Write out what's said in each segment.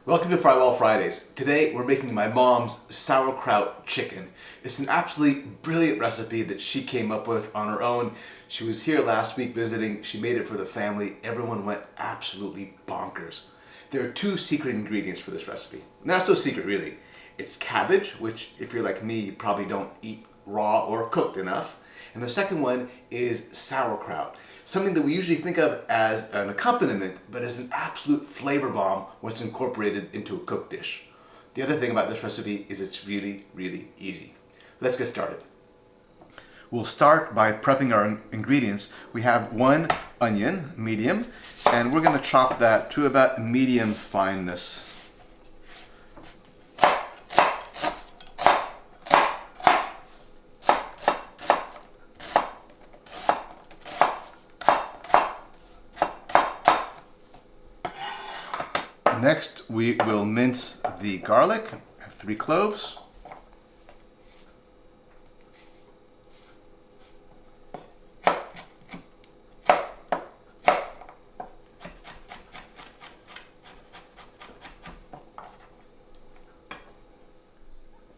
Welcome to Frywall Fridays. Today we're making my mom's sauerkraut chicken. It's an absolutely brilliant recipe that she came up with on her own. She was here last week visiting. She made it for the family. Everyone went absolutely bonkers. There are two secret ingredients for this recipe. Not so secret really. It's cabbage, which if you're like me, you probably don't eat raw or cooked enough. And the second one is sauerkraut, something that we usually think of as an accompaniment, but as an absolute flavor bomb when it's incorporated into a cooked dish. The other thing about this recipe is it's really, really easy. Let's get started. We'll start by prepping our ingredients. We have one onion, medium, and we're going to chop that to about medium fineness. Next, we will mince the garlic. I have 3 cloves.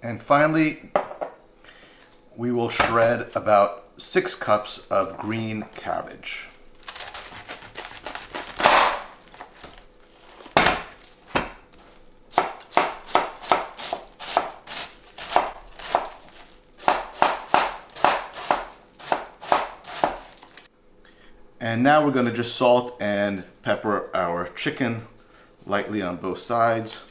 And finally, we will shred about 6 cups of green cabbage. And now we're going to just salt and pepper our chicken lightly on both sides.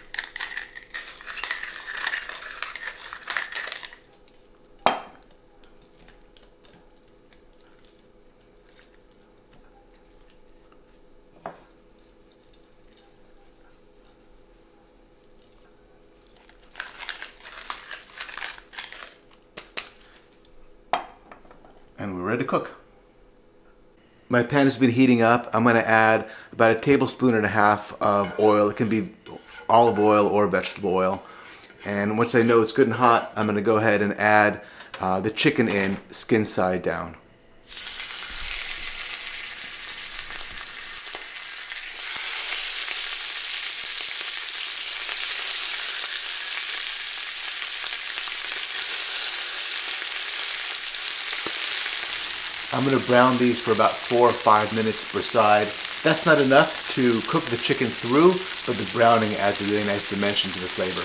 And we're ready to cook. My pan has been heating up. I'm going to add about 1.5 tablespoons of oil. It can be olive oil or vegetable oil. And once I know it's good and hot, I'm going to go ahead and add the chicken in, skin side down. I'm going to brown these for about 4 or 5 minutes per side. That's not enough to cook the chicken through, but the browning adds a really nice dimension to the flavor.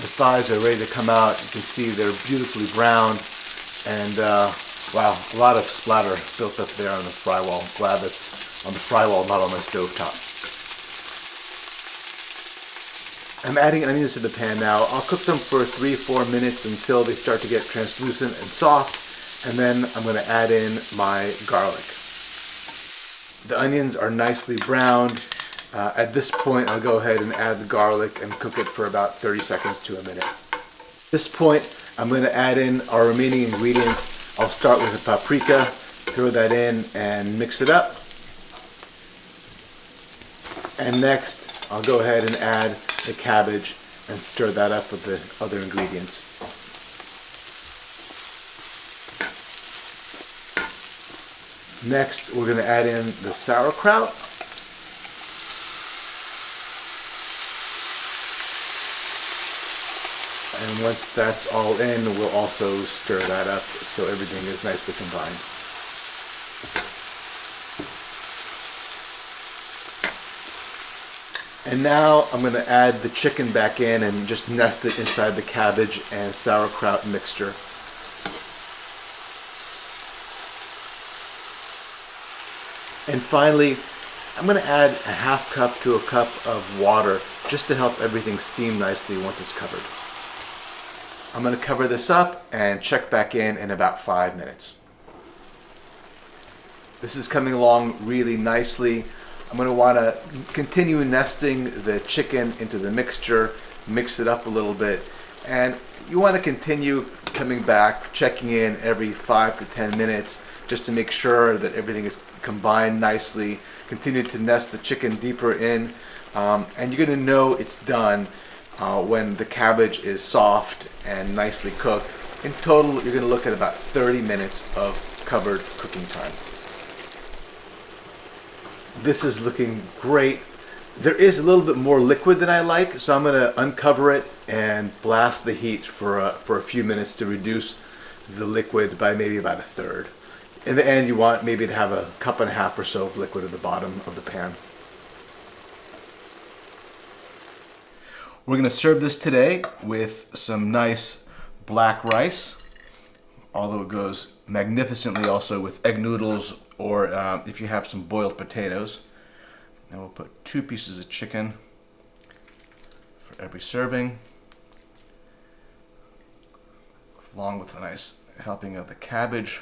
The thighs are ready to come out. You can see they're beautifully browned, and wow, a lot of splatter built up there on the Frywall. Glad that's on the Frywall, not on my stovetop. I'm adding onions to the pan now. I'll cook them for 3-4 minutes until they start to get translucent and soft. And then I'm going to add in my garlic. The onions are nicely browned. At this point, I'll go ahead and add the garlic and cook it for about 30 seconds to a minute. At this point, I'm going to add in our remaining ingredients. I'll start with the paprika, throw that in and mix it up. And next, I'll go ahead and add the cabbage and stir that up with the other ingredients. Next, we're going to add in the sauerkraut. And once that's all in, we'll also stir that up so everything is nicely combined. And now I'm going to add the chicken back in and just nest it inside the cabbage and sauerkraut mixture. And finally, I'm going to add 1/2 cup to 1 cup of water just to help everything steam nicely once it's covered. I'm going to cover this up and check back in about 5 minutes. This is coming along really nicely. I'm going to want to continue nesting the chicken into the mixture, mix it up a little bit, and you want to continue coming back, checking in every 5 to 10 minutes just to make sure that everything is combined nicely. Continue to nest the chicken deeper in, and you're going to know it's done when the cabbage is soft and nicely cooked. In total, you're going to look at about 30 minutes of covered cooking time. This is looking great. There is a little bit more liquid than I like, so I'm going to uncover it and blast the heat for a few minutes to reduce the liquid by maybe about a third. In the end, you want maybe to have a cup and a half or so of liquid at the bottom of the pan. We're going to serve this today with some nice black rice, although it goes magnificently also with egg noodles or if you have some boiled potatoes. And we'll put 2 pieces of chicken for every serving, along with a nice helping of the cabbage.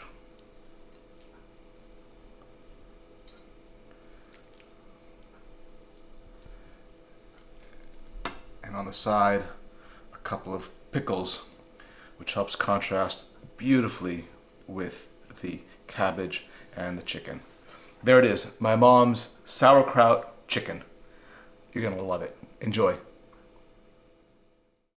And on the side, a couple of pickles, which helps contrast beautifully with the cabbage and the chicken. There it is, my mom's sauerkraut chicken. You're gonna love it. Enjoy.